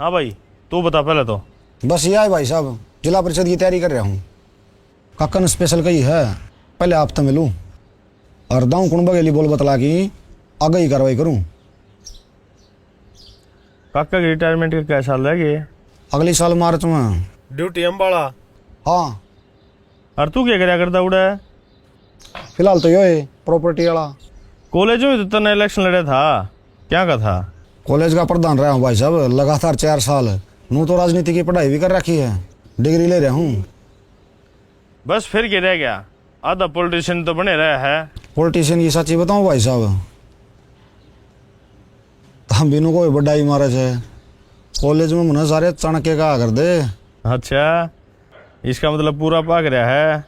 हाँ भाई, तू बता पहले तो। बस ये है भाई साहब, जिला परिषद की तैयारी कर रहा हूँ। काकन स्पेशल कही है, पहले आप तो मिलूँ और दाऊँ कुण बगेली बोल बतला कि आगे ही कार्रवाई करूँ। काका की रिटायरमेंट के क्या साल रह गए? अगले साल मार्च में। ड्यूटी अम्बाड़ा। हाँ। और तू क्या कराया करता उड़ा? फिलहाल तो ये प्रॉपर्टी वाला। कॉलेज में तो तने इलेक्शन लड़ा था, क्या का था? कॉलेज का प्रधान रहा हूँ भाई साहब, लगातार 4 साल। नू तो राजनीति की पढ़ाई भी कर रखी है, डिग्री ले रहा हूँ। बस फिर क्या रह गया? आधा पॉलिटिशियन तो बने रहा है। पॉलिटिशियन की सच्ची बताऊँ भाई साहब, हम बिनू को बड़ा ही महाराज है। कॉलेज में मुझे सारे चाणक्य का कर दे। अच्छा, इसका मतलब पूरा भाग रहा है।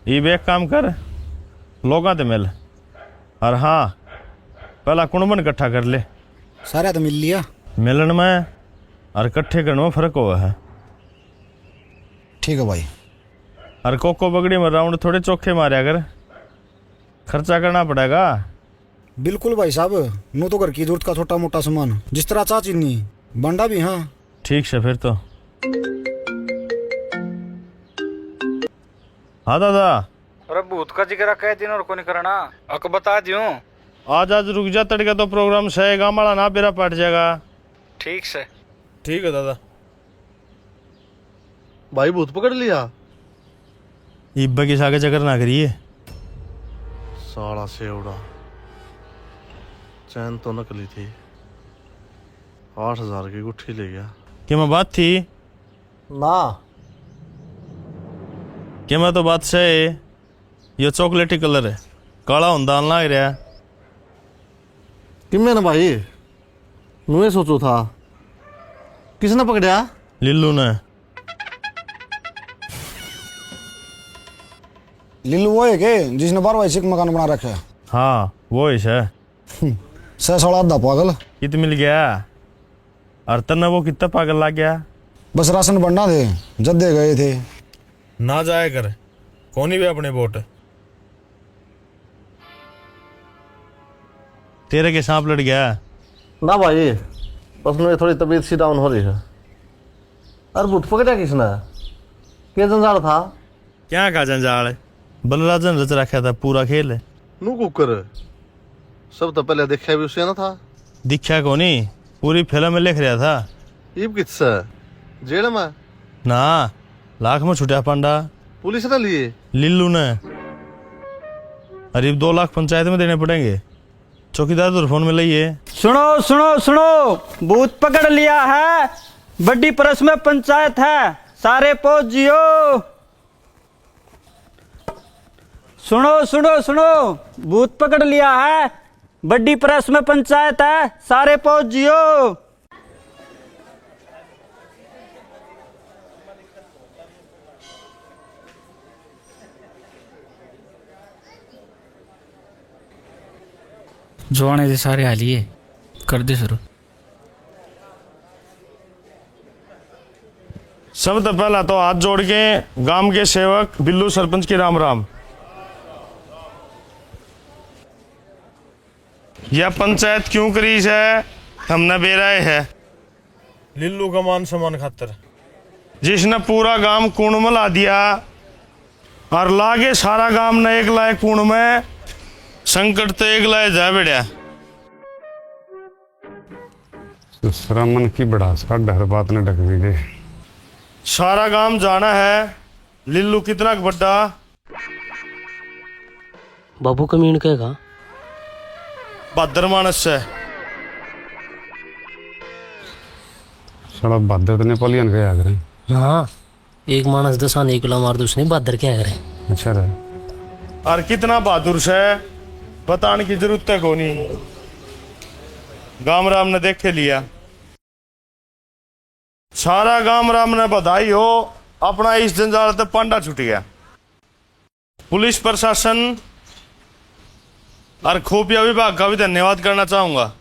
ये एक काम कर, लोगों से मिल, और हाँ पहला कुणबन इकट्ठा कर ले। सारा तो मिल लिया। मिलन में और इकट्ठे करने में फर्क हुआ है। ठीक है भाई। और कोको बगड़ी में राउंड थोड़े चौखे मारे, अगर खर्चा करना पड़ेगा। बिल्कुल भाई साहब, नू तो घर की जरूरत का छोटा मोटा सामान, जिस तरह चाह चीनी बंडा भी। हाँ ठीक से फिर तो। हाँ दादा। अरे भूत का जिक्र कह दिन और को नहीं करना, अक बता दियो। आज रुक जा, तड़के तो प्रोग्राम से गामाड़ा ना बेरा पट जाएगा। ठीक से। ठीक है दादा। भाई भूत पकड़ लिया? इब्बा के आगे चक्कर ना करिए। साला सेवड़ा, चैन तो नकली थी, 8,000 की गुट्ठी ले गया। क्या मैं बात थी? ना क्या मैं तो बात से ये चॉकलेटी कलर है, काला होंदा लग रहा। कि मैंने भाई मुझे सोचो था, किसने पकड़ा? लिल्लू ने। लिल्लू वो है के जिसने 12 सिक मकान बना रखा है? हाँ वो ही है। सह साला आधा पागल। कित मिल गया? और तन्ना वो कितना पागल लग गया? बस राशन बनना थे, जद्दे गए थे। ना जाए कर, कौन ही भी अपने वोट तेरे के सांप लड़ गया। ना भाई, बस मेरी थोड़ी तबीयत सी डाउन हो रही है। अरे भूत पकड़ा किसने? क्या जंजाल था? क्या का जंजाल? बलराजन रच रखा था पूरा खेल। नू कुकर सब तो पहले देखा भी उसे ना था। दिखा को नहीं, पूरी फिल्म में लिख रहा था। इब किससे? जेल में? ना, लाख में छुटा पांडा। पुलिस ने लिए? लिल्लू ने। अरे 2 लाख पंचायत में देने पड़ेंगे। चौकीदार तो फोन में लइए। सुनो सुनो सुनो, भूत पकड़ लिया है, बड़ी परस में पंचायत है, सारे पहुंच जियो। सुनो सुनो सुनो, भूत पकड़ लिया है, बड़ी प्रेस में पंचायत है, सारे पहुंच जियो। जो आने थे सारे हालिए कर दे शुरू। सब तो पहला तो हाथ जोड़ के गांव के सेवक बिल्लू सरपंच के राम राम। यह पंचायत क्यों करी है हमने बेराए है। लिल्लू का मान सम्मान खातर, जिसने पूरा गांव कुण में ला दिया और लागे सारा गांव ने एक लाए कुण में, संकट तो एक लाए जा बेड़ा। दूसरा मन की बढ़ास का डर बात ने ढक भी गए। सारा गांव जाना है लिल्लू कितना बड़ा। बाबू कमीन कहेगा बहादुर मानस है। साला बहादुर तो नेपोलियन के आगे। हाँ, एक मानस 10 आने किलो मार दो, उसने बहादुर क्या करे। अच्छा रहे। और कितना बहादुर से बताने की जरूरत है कोनी। गांव राम ने देखे लिया, सारा गांव राम ने बधाई हो, अपना इस जंजाल से पांडा छूट गया। पुलिस प्रशासन और खुफिया विभाग का भी धन्यवाद करना चाहूंगा,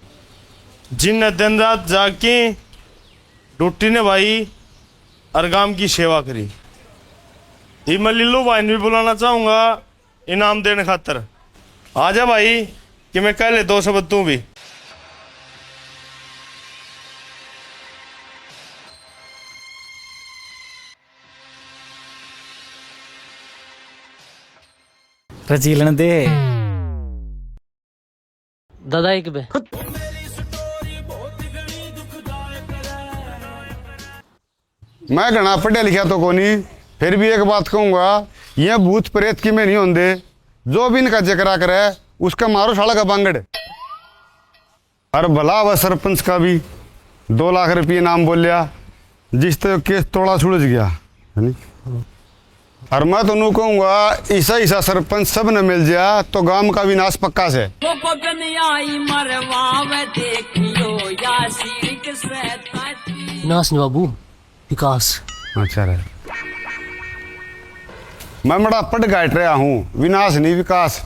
जिनने दिन रात जाग के ड्यूटी निभाई और गांव की सेवा करी। ये मैं लिल्लू भाई ने भी बुलाना चाहूंगा इनाम देने खातर। आ जा भाई कि मैं कह ले 2 शब्द तू भी। रचीलन दे दादा एक बे मैं घना पढ़िया लिखा तो कोनी, फिर भी एक बात कहूंगा, ये भूत प्रेत की में नहीं होंगे। जो भी इनका जिक्र करे उसका मारो शाला का बांगड़। और भला वह सरपंच का भी 2 लाख रुपये नाम बोल लिया, जिस तो केस तोड़ा सुलझ गया है नी? और मैं तो नू कहूंगा ईसा ईसा सरपंच सब न मिल जाए तो गांव का विनाश पक्का से। नास नहीं बाबू, विकास। अच्छा रे, मैं बड़ा पट गाट रहा हूँ, विनाश नहीं विकास।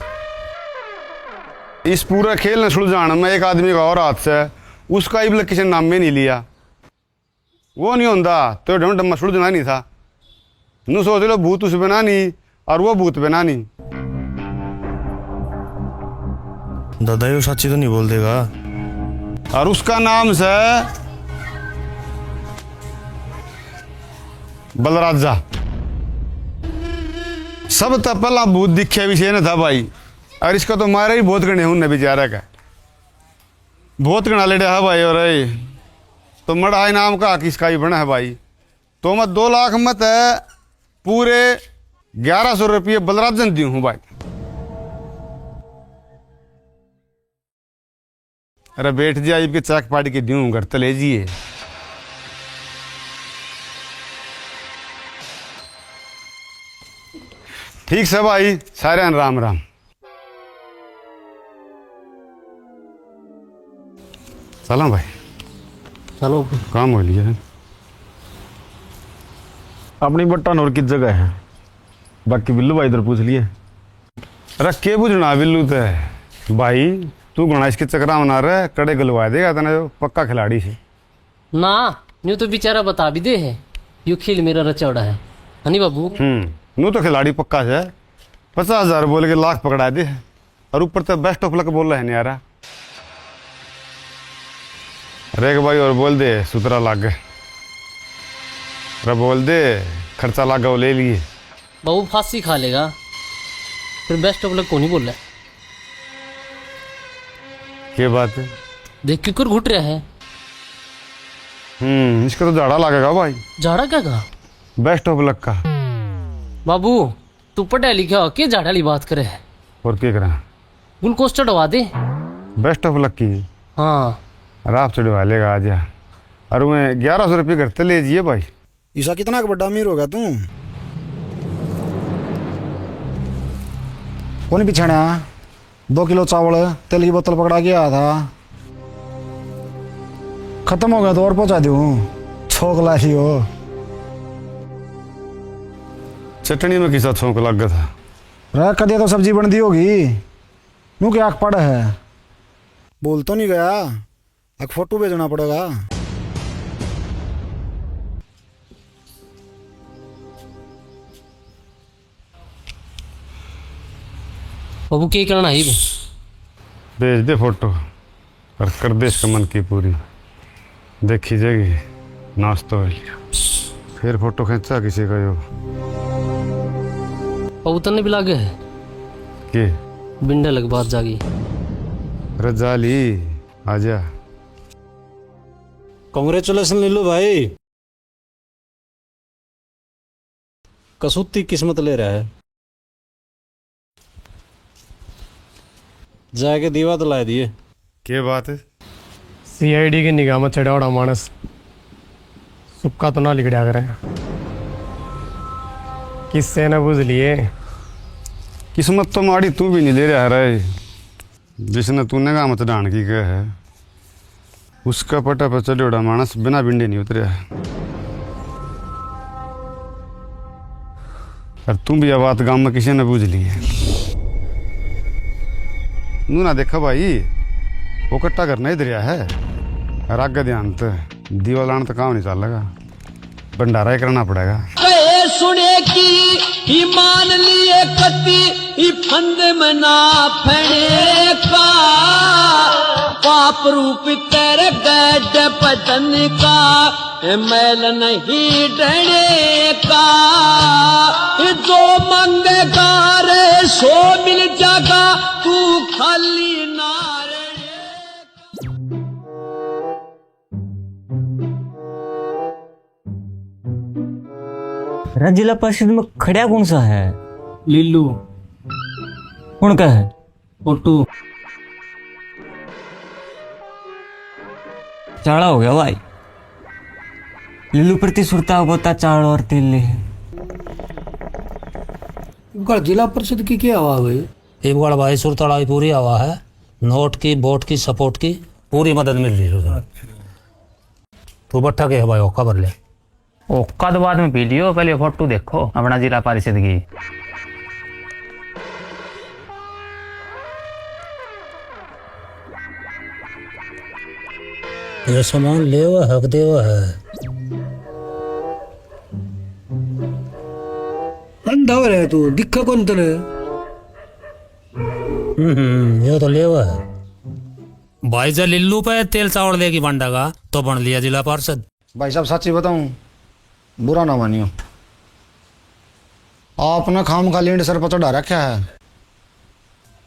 इस पूरे खेल ने सुलझाने में एक आदमी का और हाथ से, उसका ही किसी नाम में नहीं लिया। वो नहीं होता तो ढम ढम सुलझना नहीं था। नू सोच लो भूत उस बना नहीं और वो भूत बना नहीं। दादा ये सच्ची तो नहीं बोल देगा? और उसका नाम से बलराजा। सब तो पहला भूत दिखे विषय न था भाई, और इसका तो मारे ही बहुत गणे हूं बेचारा का, बहुत गणा लेडे है भाई। और तो मढ़ाई नाम का किसका ही बना है भाई। तो मैं 2 लाख मत है पूरे 1100 रुपये बलराजन दी हूँ भाई। अरे बैठ जाइए के चाक पाट के दूँ घर तो लीजिए। ठीक से भाई, सारे राम राम। चलो भाई, चलो काम हो लिया है। अपनी बट्टा नौर की जगह है, बाकी बिल्लू भाई इधर पूछ लिए। अरे के बुझना बिल्लू ते भाई, तू घना इसके चक्रा मना रहे, कड़े गलवा देगा तना जो पक्का खिलाड़ी है ना। यूँ तो बेचारा बता भी दे है, यू खेल मेरा रचौड़ा है हनी बाबू। नू तो खिलाड़ी पक्का है। 50,000 बोल के लाख पकड़ा दे, और ऊपर तो बेस्ट ऑफ लक बोल रहे हैं नहीं यारा। रेख भाई और बोल दे सुतरा लाग गए, अरे बोल दे खर्चा लागा वो ले लिए। बाबू फांसी खा लेगा, फिर बेस्ट ऑफ लक को नहीं बोल रहा। क्या बात है? देख क्यों घुट रहा है। इसका तो झाड़ा लगेगा भाई। झाड़ा क्या कहा? बेस्ट ऑफ लक का। बाबू तू पढ़ा लिखा हो के झाड़ा वाली बात करे है। और क्या करा? ग्लूकोज चढ़वा दे। बेस्ट ऑफ लक की। हाँ आप चढ़वा लेगा आज। और मैं 1100 रुपये घर ते ले जाइए भाई। ईसा कितना का बड़ा अमीर होगा तू? कौन पिछाड़ा 2 किलो चावल तेल की बोतल पकड़ा के आया था, खत्म हो गया तो और पहुंचा दूं। छोक लाई हो। चटनी में किसा छोंक लग गया था। रख कर दिया तो सब्जी बन दी होगी। नू क्या आँख पड़ा है? बोल तो नहीं गया, एक फोटो भेजना पड़ेगा। बाबू क्या करना है? भेज दे फोटो और कर दे इसका मन की पूरी। देखी जाएगी नाश्ता हो लिया, फिर फोटो खींचा किसी का यो बाबू तन्ने भी लागे है के बिंडा लग बात जागी। रजाली आजा। कांग्रेचुलेशन लीलू भाई, कसूती किस्मत ले रहा है। जाके दीवा तो ला दिए। के बात है? सीआईडी की निगाह में चढ़ावड़ा मानस सुक्का तो ना लिखड़ा करे, किससे न बुझ लिए। किस्मत तो माड़ी तू भी नहीं ले रहा है। जिसने तूने कहा मत डांड की कह है, उसका पटा पर चढ़ोड़ा मानस बिना बिंडे नहीं उतरे है। और तुम भी यह बात गांव में किसी ने बूझ ली है। नू ना देखा भाई, वो कट्टा करना ही दरिया है। राग ध्यान तो दीवा लाने तो काम नहीं चल लगा, भंडारा ही करना पड़ेगा। सुने की ईमान लिए कति फंद मना फणे का आप रूप तेरे गैड पतन का मैल नहीं डरने का जो मंगेगा रे सो मिल जाएगा तू खाली ना जिला परिषद में खड़ा कौन सा है? लिल्लू कौन का है? फोटू चाड़ा हो गया भाई। लिल्लू प्रति सुरता होता चाड़ और तेल ले जिला परिषद की क्या हवा हुई? एक बार भाई सुरताड़ा पूरी हवा है, नोट की वोट की सपोर्ट की पूरी मदद मिल रही है उधर। तू बट्ठा के है भाई ओका भर ले। ओका तो बाद में पी लियो, पहले फोटो देखो अपना जिला परिषद की। ये सामान ले हुआ हक दे हुआ है। अंधा हो रहा तू, दिखा कौन तेरे? ये तो ले हुआ है भाई। जब लिल्लू पे तेल चावल देगी बंडा का तो बन लिया जिला पार्षद। भाई साहब सच्ची बताऊं, बुरा ना मानियो, आपने खाम खा लीड सर पर चढ़ा रखा है।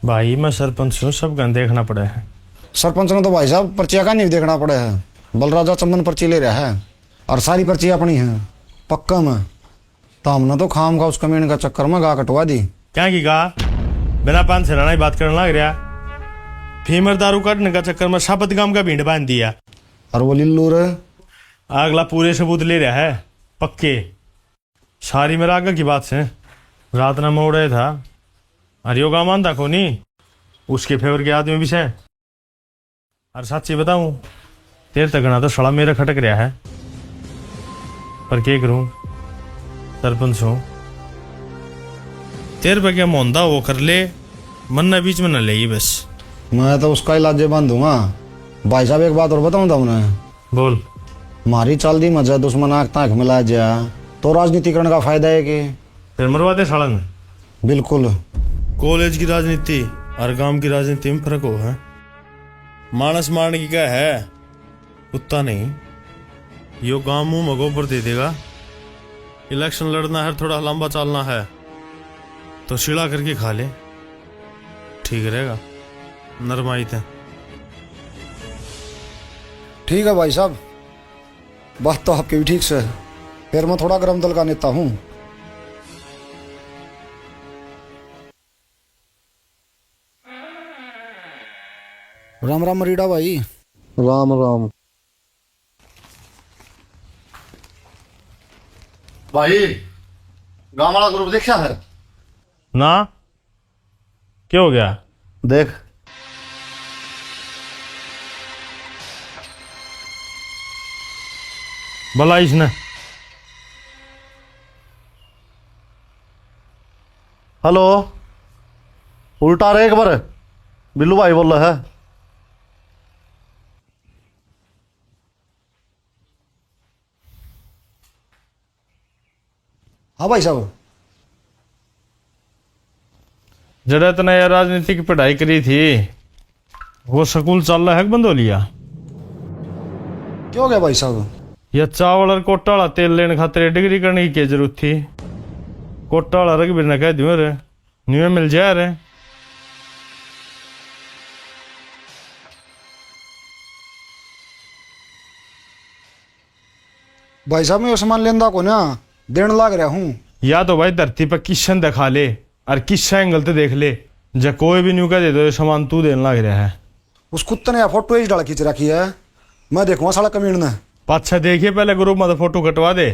भाई मैं सरपंच हूँ, सब गन देखना पड़ा है। सरपंच ने तो भाई साहब पर्चिया का नहीं देखना पड़ा है। बलराजा चंदन पर्ची ले रहा है और सारी पर्ची अपनी है पक्का में। तो हमने तो खाम खा उस कमीन का चक्कर में गा कटवा दी। क्या की गा बिना पान से राना बात करने लग रहा। फीमर दारू काटने का चक्कर में सापत गांव का भीड़ बांध दिया। और वो लिल्लू रे अगला पूरे सबूत ले रहा है पक्के। सारी मेरा आगे की बात से रात ना मोड़ रहा था और योगा मानता को नहीं उसके फेवर के आदमी भी से। और सच्ची बताऊं तेरे तक तो सड़ा मेरा खटक रहा है, पर क्या करूं सरपंच हूं। तेरे पे क्या मोंदा वो कर ले, मन ना बीच में न ले बस। मैं तो उसका इलाज बांधूंगा। भाई साहब एक बात और बताऊं था उन्हें। बोल। मारी चाल दी मजा दुश्मन आंख तांख मिला जा तो राजनीतिकरण का फायदा है कि फिर मरवा दे साड़न। बिल्कुल। कॉलेज की राजनीति और गांव की राजनीति में फर्क हो है। मानस मारने की क्या है, कुत्ता नहीं। यो गांव मुंह मगो पर दे देगा। इलेक्शन लड़ना है, थोड़ा लंबा चलना है तो शिला करके खा ले, ठीक रहेगा। नरमाई थे। ठीक है भाई साहब, बात तो आपकी भी ठीक से है। फिर मैं थोड़ा गरम दल का नेता हूं। राम राम मरीडा भाई। राम राम भाई। गांव वाला ग्रुप देखा है ना? क्या हो गया? देख भला इसने। हेलो, उल्टा रे एक बार बिल्लू भाई बोल रहा है। हाँ भाई साहब। जरा इतना यार राजनीति की पढ़ाई करी थी, वो स्कूल चल रहा है बंद हो लिया। क्या हो गया भाई साहब? यह चावल और कोटा वाला तेल लेने खातिर डिग्री करने की क्या जरूरत थी? कोटा वाला रघबीर ने कह दियो रे न्यू मिल जाए रे। भाई साहब मैं सामान लेंदा को ना देने लाग रहा हूँ। या तो भाई धरती पर किशन दिखा ले और किस एंगल से देख ले, जब कोई भी न्यू का दे दो ये सामान तू देने लग रहा है। उस कुत्ते ने फोटो ही डाल खींच रखी है, मैं देखूंगा साला कमीन ने। अच्छा देखिए पहले ग्रुप में तो फोटो कटवा दे।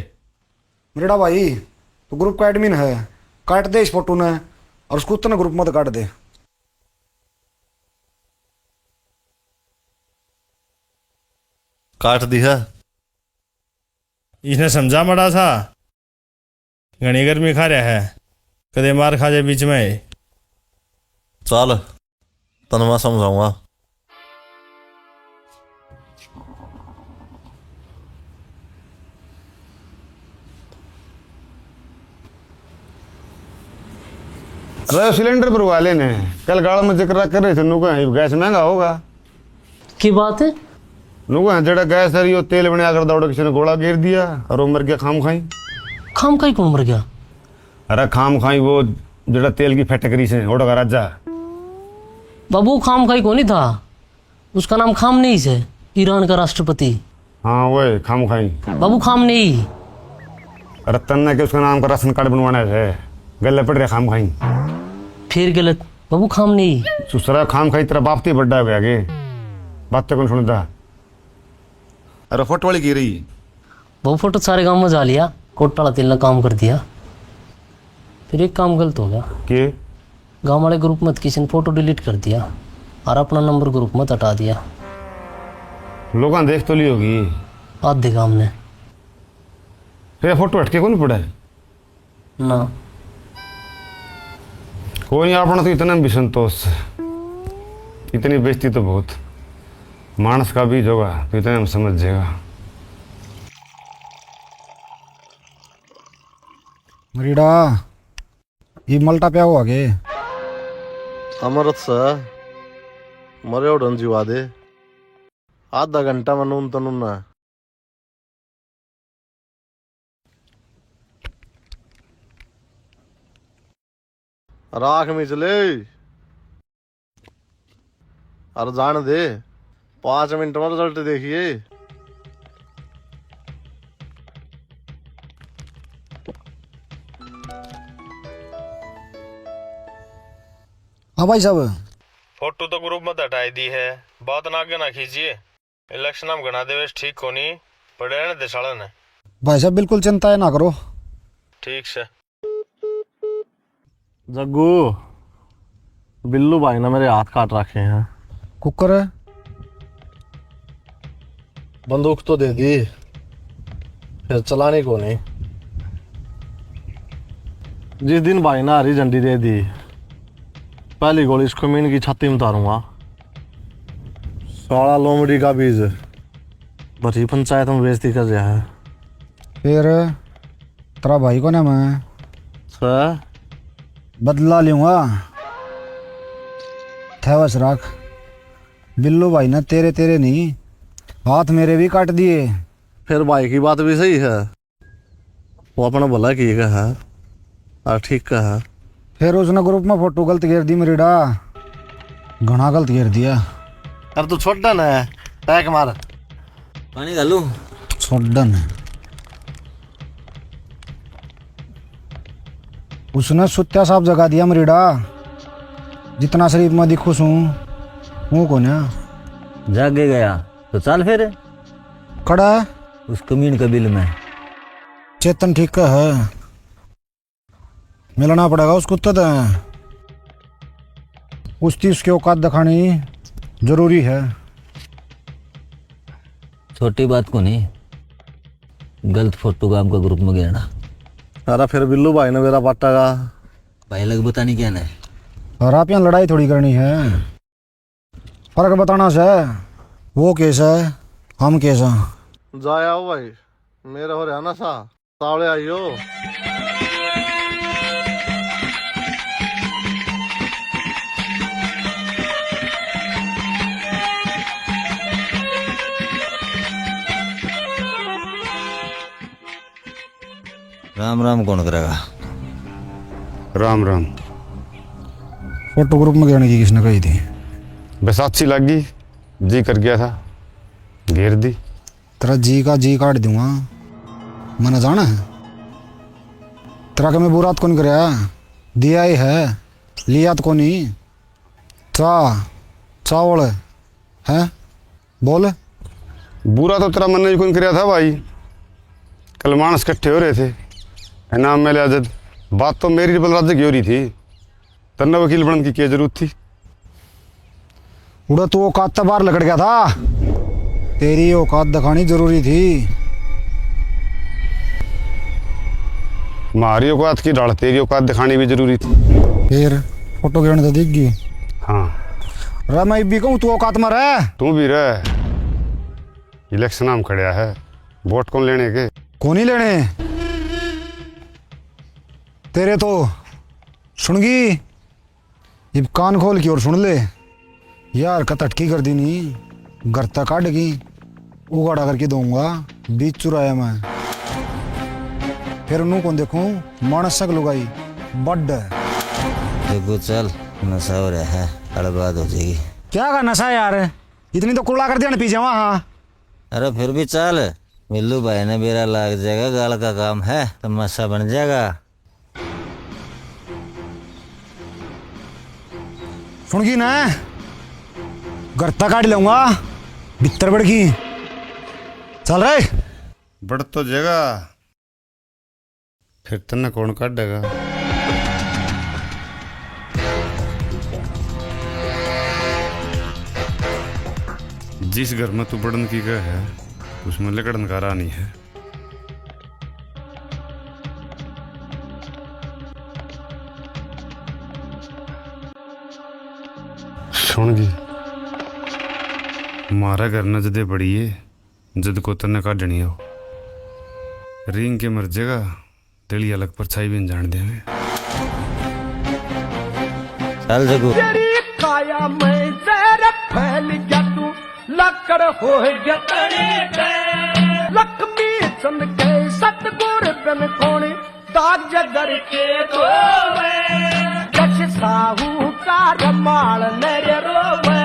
मेरा भाई तो ग्रुप का एडमिन है, काट दे इस फोटो ने और उस कुत्ते ने ग्रुप में तो काट दे। काट दी है। इसने समझा मड़ा था घनी गर्मी खा रहा है, कदे मार खा जाए बीच में। चल तन मैं समझाऊंगा। अरे सिलेंडर भरवा लेने, कल गाड़ में जिक्र कर रहे थे नुका गैस महंगा होगा। की बात है? लोग जड़ा गैस है यो तेल बने आकर दौड़ किसी ने गोला गिर दिया और वो मर गया खाम खाई। खाम खाई कौन मर गया? अरे खाम खाई वो जड़ा तेल की फैक्ट्री से ओडो का राजा। बाबू खाम खाई कौन ही था, उसका नाम खाम नहीं है, ईरान का राष्ट्रपति। हाँ वो खाम खाई बाबू खाम नहीं। रतन ने के उसका नाम का राशन कार्ड बनवाना है, गले पड़ रहे खाम खाई। फिर गलत, बाबू खाम नहीं। सुसरा खाम खाई तेरा बाप ते बड्डा हो गया आगे बात तो कौन सुनता। अरे फोटो वाली की रही बाबू फोटो सारे गांव में जा लिया, कोटाला तेल ने काम कर दिया। फिर एक काम गलत हो गया के गांव वाले ग्रुप में किसी ने फोटो डिलीट कर दिया और अपना नंबर ग्रुप में हटा दिया। लोग देख तो ली होगी आधे गांव ने। फिर फोटो हटके कौन पड़ा है ना कोई नहीं अपना तो इतना भी संतोष, इतनी बेइज्जती तो बहुत मानस का बीज होगा तो इतने हम समझ जाएगा। मरीडा ये मल्टा पे हुआ के अमृत से मरे उड़न जीवा दे, आधा घंटा में नून तनून ना। राख में चले और जान दे, 5 मिनट में रिजल्ट देखिए। हाँ भाई साहब फोटो तो ग्रुप में हटाई दी है, बात ना आगे ना खींचिए। इलेक्शन हम गणा देवेश ठीक कोनी पड़े रहने दे सालन है। भाई साहब बिल्कुल चिंता ना करो। ठीक से जग्गू बिल्लू भाई ने मेरे हाथ काट रखे हैं। कुकर बंदूक तो दे दी, फिर चलाने को नहीं। जिस दिन भाई ने हरी झंडी दे दी, पहली गोली इसको मीन की छाती में उतारूंगा। साला लोमड़ी का बीज भरी पंचायत में बेइज्जती कर रहा है। फिर तेरा भाई को ना मैं सर बदला लूंगा। थैवस रख, बिल्लू भाई ने तेरे नहीं हाथ मेरे भी काट दिए। फिर भाई की बात भी सही है, वो अपना भला की है और ठीक का है। फिर उसने ग्रुप में फोटो गलत घेर दी मरीडा, घना गलत घेर दिया। अरे तू छोड़ ना टैक मार पानी डालू छोड़न उसने सुत्या साफ जगा दिया मरीडा। जितना शरीफ में दिखूस हूँ वो को ना जागे गया तो चल फिर खड़ा है उस कमीन के बिल में। चेतन ठीक का है, मिलना पड़ेगा उसको तो उसकी उसकी औकात दिखानी जरूरी है। छोटी बात को नहीं, गलत फोटो का आपका ग्रुप में गिरना। अरे फिर बिल्लू भाई ने मेरा पट्टा का भाई लग बतानी क्या है। और आप यहाँ लड़ाई थोड़ी करनी है, फर्क बताना से। वो केस है हम केस हैं। जाया हो भाई मेरे हो रहा ना सा तावड़े आइयो। राम राम कौन करेगा? राम राम। फोटो ग्रुप में गिरने की किसने कही थी? बैसाखी लग गई, जी कर गया था, घेर दी। तेरा जी का जी काट दूंगा, मैंने जाना है तेरा के मैं बुरात कौन कर दिया ही है, लिया तो कोनी। चावल है बोल। बुरा तो तेरा मन ने कौन कराया था भाई, कल मानस इकट्ठे हो रहे थे, इनाम में आजद बात तो मेरी बलराज की हो रही थी, तन्ना वकील बनने की क्या जरूरत थी। उड़ा तो औकात तो बाहर लकड़ गया था, तेरी औकात दिखानी जरूरी थी। हमारी औकात की डाल तेरी औकात दिखानी भी जरूरी थी। फिर फोटो गिरने तो दिख गई। हाँ रा मैं भी कहूँ तू औकात में रह। तू भी रह, इलेक्शन हम खड़िया है, वोट कौन लेने के? कौन ही लेने तेरे तो सुनगी, ये कान खोल की और सुन ले यार, कतटकी कर दी नहीं। घर तक काटेगी उगाड़ा करके दूंगा बीच चुराया मैं। फिर उन्हों को देखूं मानसक लुगाई बड देखो चल नशा हो रहा है, बर्बाद हो जाएगी। क्या का नशा यार, इतनी तो कुड़ा कर दिया ना पी जावा। हाँ अरे फिर भी चल, मिल्लू भाई ने बेरा लाग जाएगा, गाल का काम है, तमाशा बन जाएगा। सुन गई ना, घर तक काट लूंगा भीतर बढ़ गई। चल रहे बढ़ तो जगह फिर तन्ने कौन काटेगा। जिस घर में तू बड़न की गए है उसमें लकड़न का रानी है। सुन गई, मारा घर न जदे बड़ी है, जद को तन्ने काटनी हो रिंग के मर जगह दिली अलग परछाई भी जान देवे। चल जगू काया में जहर फैल गया तू लकड़ हो गया लक्ष्मी चंद के सतगुर बिन कौन दाग जगर के धोवे जस साहूकार माल मेरे रोवे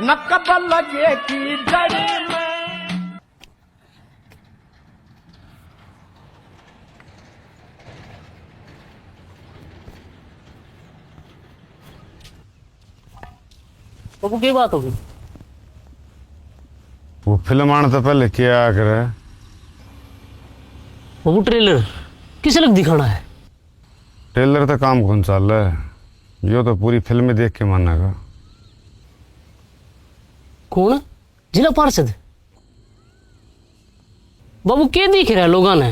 नकब लगे की जड़ी में। बाबू की बात होगी? वो फिल्म आने तो पहले क्या करे बाबू ट्रेलर किसे लग दिखाना है? ट्रेलर तो काम कौन चल रहा है, यो तो पूरी फिल्म देख के मानेगा। कौन? जिला पार्षद? बाबू के दिख रहा है लोगों ने?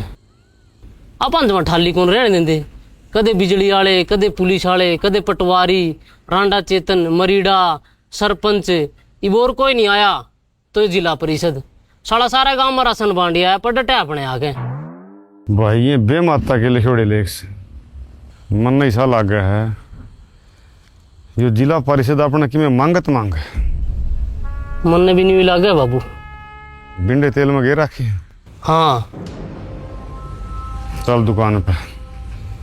अपन तो ठाली कौन रहने देंदे, कदे बिजली वाले, कदे पुलिस वाले, कदे पटवारी, रांडा चेतन, मरीडा, सरपंच, इबोर कोई नहीं आया तो जिला परिषद सारा गांव में राशन बांटिया है, पर डटे अपने आगे। भाई ये बेमाता के लिखोड़े लेख से मन नहीं सा लाग गया है, यो जिला परिषद अपने की में मांगत मांग है। मन ने भी नहीं लागे बाबू, बिंडे तेल में गे रखी। हाँ चल दुकान पे।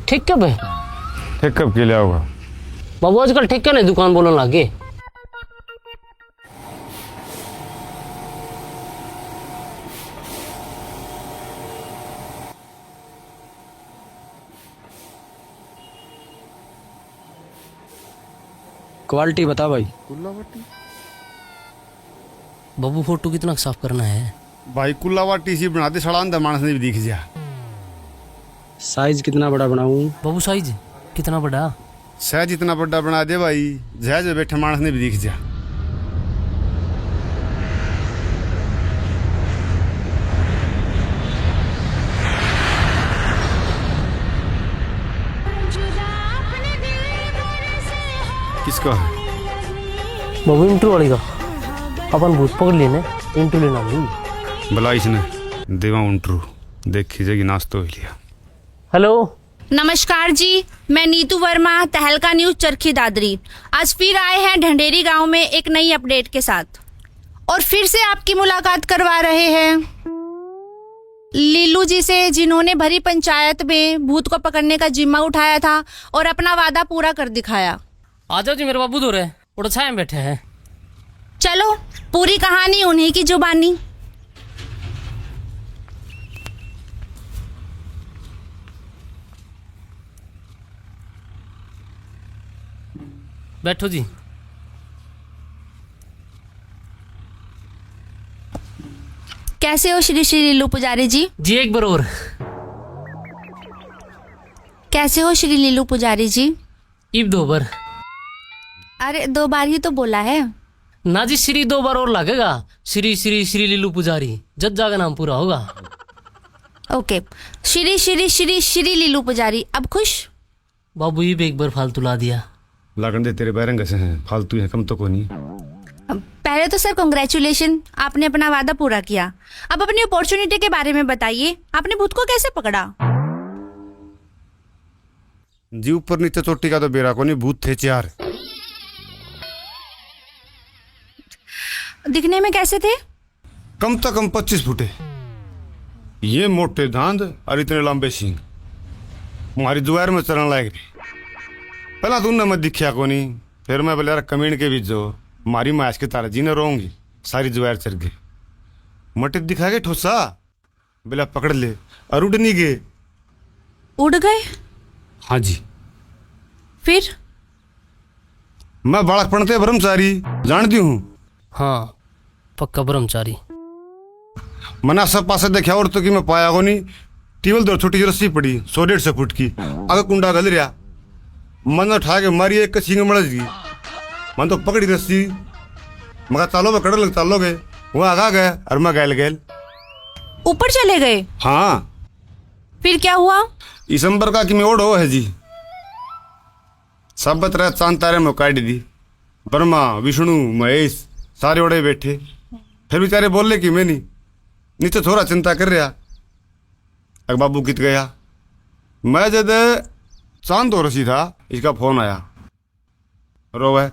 ठीक है भाई। ठीक कब के लिया होगा बाबू? आजकल ठीक है नहीं दुकान बोलने लगे। क्वालिटी बता भाई। बाबू फोटो कितना साफ करना है? भाई कुल्लावाटी सी बना दे, सड़ा अंदर मानस ने भी दिख जा। साइज कितना बड़ा बनाऊं? बाबू साइज कितना बड़ा? सहज इतना बड़ा बना दे भाई, जहाज में बैठे मानस ने भी दिख जा। किसका है? बाबू इंटरव्यू वाली का। अपन भूत पकड़ लेने, इंटरव्यू लेना नहीं। भला इसने देवा इंटरव्यू देखी जाएगी, नाश्तो ही लिया। हेलो नमस्कार जी, मैं नीतू वर्मा, तहलका न्यूज चरखी दादरी। आज फिर आए हैं ढंढेरी गांव में एक नई अपडेट के साथ, और फिर से आपकी मुलाकात करवा रहे हैं लीलू जी से, जिन्होंने भरी पंचायत में भूत को पकड़ने का जिम्मा उठाया था और अपना वादा पूरा कर दिखाया। आ जाओ जी मेरे बाबू दूर है, उड़ छाए बैठे हैं। चलो पूरी कहानी उन्हीं की जुबानी। बैठो जी। कैसे हो श्री श्री लीलू पुजारी जी? जी एक बार और। कैसे हो श्री लीलू पुजारी जी? इब 2 बार। अरे 2 बार ही तो बोला है ना जी, श्री 2 बार और लगेगा। श्री श्री श्री लीलू पुजारी, जज जागा नाम पूरा होगा। ओके, श्री श्री श्री श्री लीलू पुजारी। अब खुश? बाबू ये भी एक बार फालतू ला दिया। लागन दे तेरे बैरंग से हैं, फालतू है, कम तो को नहीं। पहले तो सर कांग्रेचुलेशन, आपने अपना वादा पूरा किया। अब अपनी अपॉर्चुनिटी के बारे में बताइए, आपने भूत को कैसे पकड़ा? जी ऊपर नीचे चोटी का तो बेरा को नहीं, भूत थे 4। दिखने में कैसे थे? कम से कम 25 फुट है। ये मोटे दांत और इतने लंबे सींग, हमारी जुआर में चरण लायक रही। पहला तो उनने मत दिखा को नहीं, फिर मैं बोले यार कमीन के बीच जो मारी मास के तारा जी ने रोंगी, सारी जुआर चढ़ गई। मटे दिखा के ठोसा, बोला पकड़ ले, और उड़ नहीं गए। उड़ गए? हाँ जी। फिर? मैं बालक पढ़ते ब्रह्मचारी जानती हूँ। हाँ, पक्का ब्रह्मचारी। मना सब पासे देखा और तो कि मैं पाया को नहीं। टेबल दो छोटी सी रस्सी पड़ी 100-150 फुट की, आगे कुंडा गल रहा। मन उठा के मारी, एक सींग मड़ज गई। मन तो पकड़ी रस्सी, मगर तालो में कड़ लग तालो गए, वो आगा गए और मैं गैल गैल ऊपर चले गए? हाँ। फिर क्या हुआ? इसंबर का कि मैं ओढ़ो है जी। सब बतरा चांद तारे में काट दी। ब्रह्मा विष्णु महेश सारे ओढ़े बैठे। फिर बेचारे बोले कि मैं नहीं, नीचे थोड़ा चिंता कर रहा। अग बाबू कित गया। मैं जब चांद हो रसी था, इसका फोन आया। रोवे,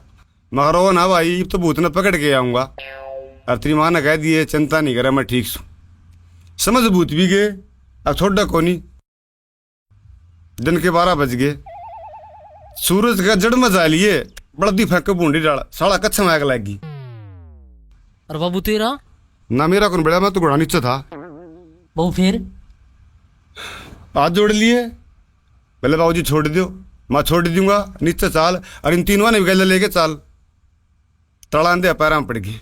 मगर रो ना भाई, तो भूत ने पकड़ के आऊँगा। और तेरी माँ ने कह दिए चिंता नहीं करे, मैं ठीक सू। समझ भूत भी गए। अब छोड़ा कोनी। दिन के 12 बज गए। सूरज का जड़ में जा लिए, बड़दी फेंक बूंदी डाल, साला कच्छ में आग लगी। और बाबू तेरा? ना मेरा कौन बड़ा, मैं तो घोड़ा नीचे था। बहु फिर? हाथ जोड़ लिए, बोले बाबूजी छोड़ दो। मैं छोड़ दूंगा, नीचे चाल। और इन तीनों ने गले लेके चाल। तड़ान दे पैर में पड़ गई।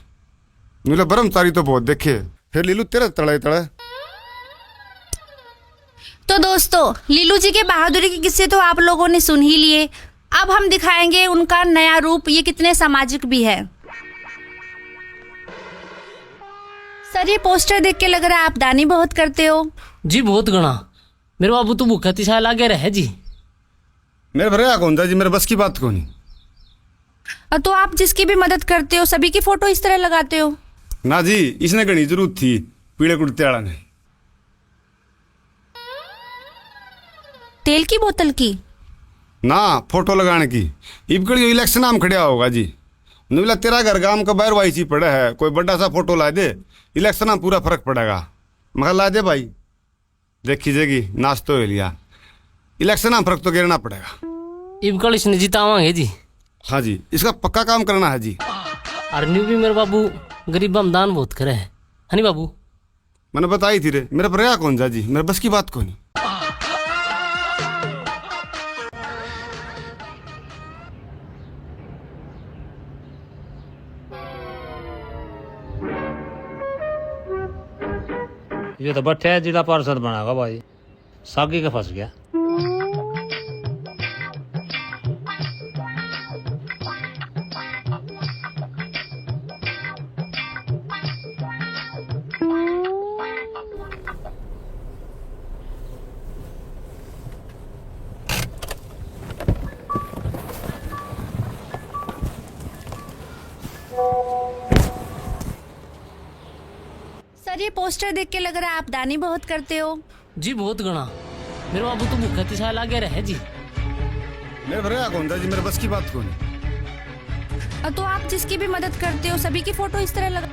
मिला ब्रह्मचारी तो बहुत देखे, फिर लीलू तेरे तड़े तड़े। तो दोस्तों, लीलू जी के बहादुरी के किस्से तो आप लोगों ने सुन ही लिए। अब हम दिखाएंगे उनका नया रूप, ये कितने सामाजिक भी है। सर, ये पोस्टर देख के लग रहा है आप दानी बहुत करते हो। जी बहुत गणा। मेरे बाबू तो भूखा तिशा लागे रहे जी। मेरे भरे कौन था जी, मेरे बस की बात को नहीं। तो आप जिसकी भी मदद करते हो, सभी की फोटो इस तरह लगाते हो? ना जी, इसने घनी जरूरत थी पीले कुर्ते वाला ने। तेल की बोतल की? ना, फोटो लगाने की। इबकड़ इलेक्शन आम खड़ा होगा जी। बोला तेरा घर गांव का बाहर वाई चीज पड़ा है, कोई बड़ा सा फोटो ला दे, इलेक्शन में पूरा फर्क पड़ेगा। मगर ला दे भाई, देखी जाएगी, नाश्तो हो लिया। इलेक्शन में फर्क तो गिरना पड़ेगा। इबकड़ इसने जितावांगे जी। हाँ जी, इसका पक्का काम करना है जी। और न्यू भी मेरे बाबू गरीब हम दान बहुत करे है नहीं बाबू? मैंने बताई थी रे, मेरा प्रया कौन जा जी, मेरे बस की बात को नहीं। ये तो बट्टे है, जिला पार्षद बनागा भाई, सागी का फंस गया। सर, ये पोस्टर देख के लग रहा है आप दानी बहुत करते हो। जी बहुत गणा। मेरे बाबू तो भूखा तिशा लागे रहे जी। मेरे भरे कौन था जी, मेरे बस की बात को नहीं। तो आप जिसकी भी मदद करते हो, सभी की फोटो इस तरह लगा।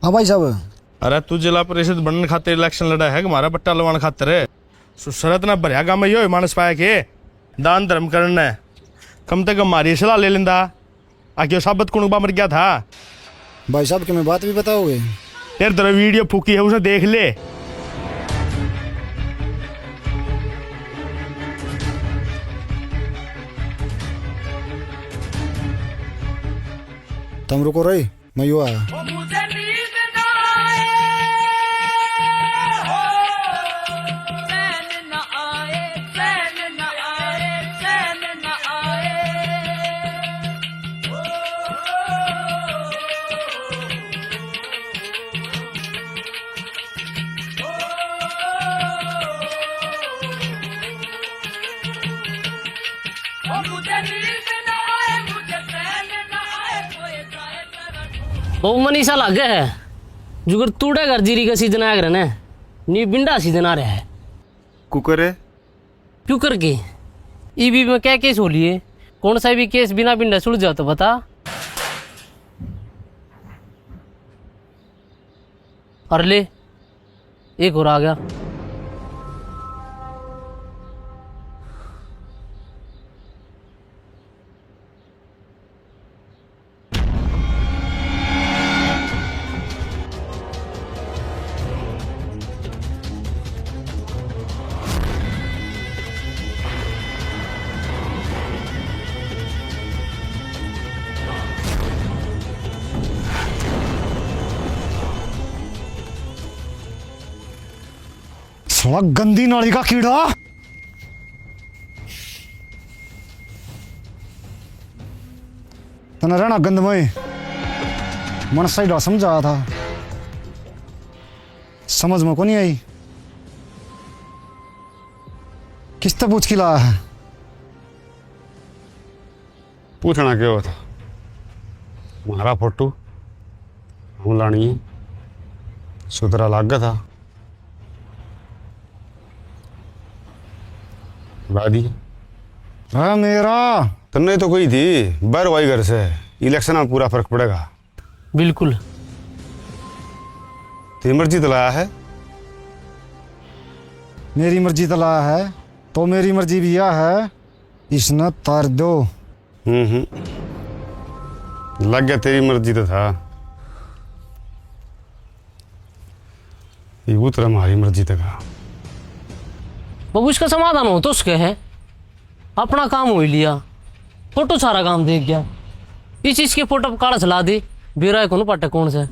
हाँ भाई साहब। अरे तू जिला परिषद बनने खातिर इलेक्शन लड़ा है, हमारा पट्टा लवान खातिर है। शरत ना भरिया काम यो मानस पाया के दान धर्म करना है। कम से कम हमारी सलाह ले लेंदा। आके साबत कुणबा मर गया था। भाई साहब, क्या मैं बात भी बताओगे? यार तेरा वीडियो फूकी है, उसे देख ले। तुम रुको रही, मैं यू आया। मुझे नींद न आए, मुझे वो मनीषा लागे है जुगर तूड़े घर जीरी का सीजन आया ने नी बिंडा सीजन आ रहा है कुकर है क्यों करके ईबी में क्या केस हो लिए कौन सा भी केस बिना बिंडा सुलझ जाओ तो बता। और ले एक और आ गया। साला गंदी नाली का कीड़ा। तना रहना गंदमय मन सही समझा था समझ में को नहीं आई। किस तरह पूछ खिलाया है? पूछना क्या था हमारा फोटो हम लानी सुतरा लाग गया था वादी हाँ मेरा तन्ने तो कोई थी बाहर वाई घर से इलेक्शन में पूरा फर्क पड़ेगा। बिल्कुल तेरी मर्जी तो लाया है। मेरी मर्जी तो लाया है तो मेरी मर्जी भी यह है इसने तार दो। लग गया तेरी मर्जी तो था ये उतरा हमारी मर्जी तक। बाबू इसका समाधान हो तो उसके है अपना काम हो ही लिया फोटो सारा काम देख गया इस चीज के फोटो पर काला चला दे बेरा कौन पाटे कौन से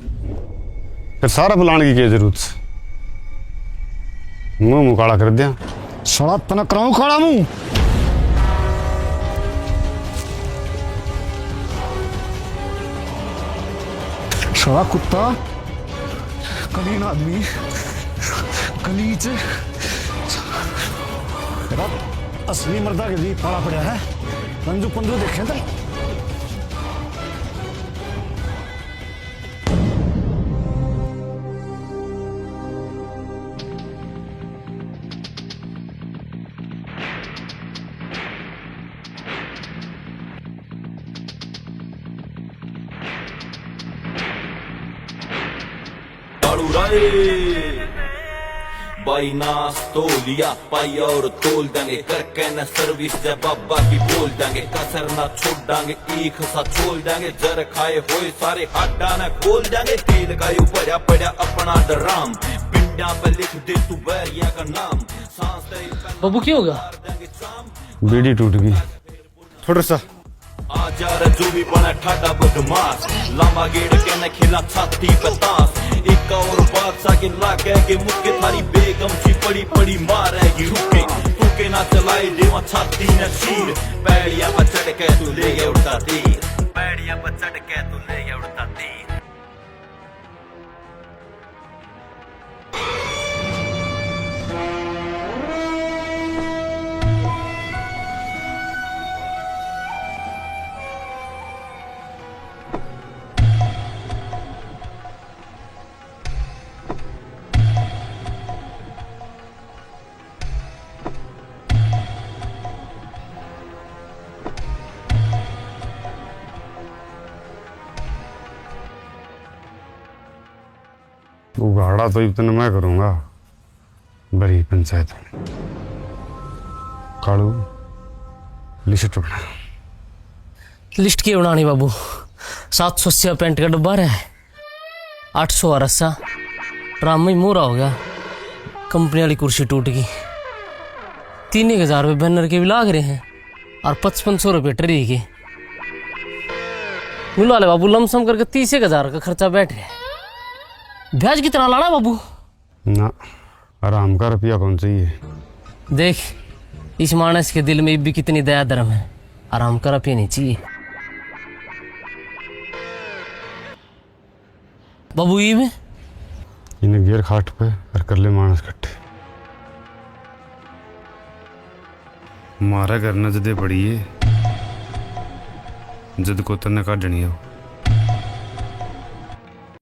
फिर सारा बुलाने की क्या जरूरत है मुंह काला कर दिया साला तना कराऊं काला मुंह। साला कुत्ता कलीन आदमी कलीच असली मर्दा के लिए पाला पड़ा है पंजू पंजू देखे तो बाई नास तो लिया पाई और तोल देंगे करके न सर्विस जब बाबा की बोल देंगे कसर ना छोड़ देंगे एक सा छोड़ देंगे जर खाए हुए सारे हाडा न खोल देंगे तेल का ऊपर पड़ा अपना ड्राम पिंडा पे लिख दे तू बैरिया का नाम सांस बाबू क्यों होगा बीड़ी टूट गई थोड़ा सा आजार जो भी बना ठाडा बदमाश लामा गेड़ के न खिला छाती पे ताश एक और बादशाह के लागे के मुक्के थारी बेगम सी पड़ी पड़ी मारेगी रुके तू के ना चलाए देवा छाती न चीर पैड़िया पर चढ़ के तू ले गया उड़ता तीर पैड़िया पर चढ़ के तू ले गया उड़ता तीर। उगाड़ा तो इतना मैं करूंगा बड़ी पंचायत में कालू लिस्ट बना लिस्ट की बनानी बाबू 780 पेंट का डब्बा है 800 रस्सा ड्रामा ही मोरा हो गया कंपनी वाली कुर्सी टूट गई 3000 रुपये बैनर के भी लाग रहे हैं और 5500 रुपये ट्री के मिला ले बाबू लमसम करके 30,000 का खर्चा बैठ रहा है। ब्याज कितना लाना बाबू ना आराम का रुपया कौन चाहिए। देख इस मानस के दिल में भी कितनी दया धर्म है आराम का रुपया नहीं चाहिए बाबू ये में इन्हें गियर खाट पे और कर ले मानस कट्टे मारा करना जदे पड़ी है जद को तन्ने काटनी हो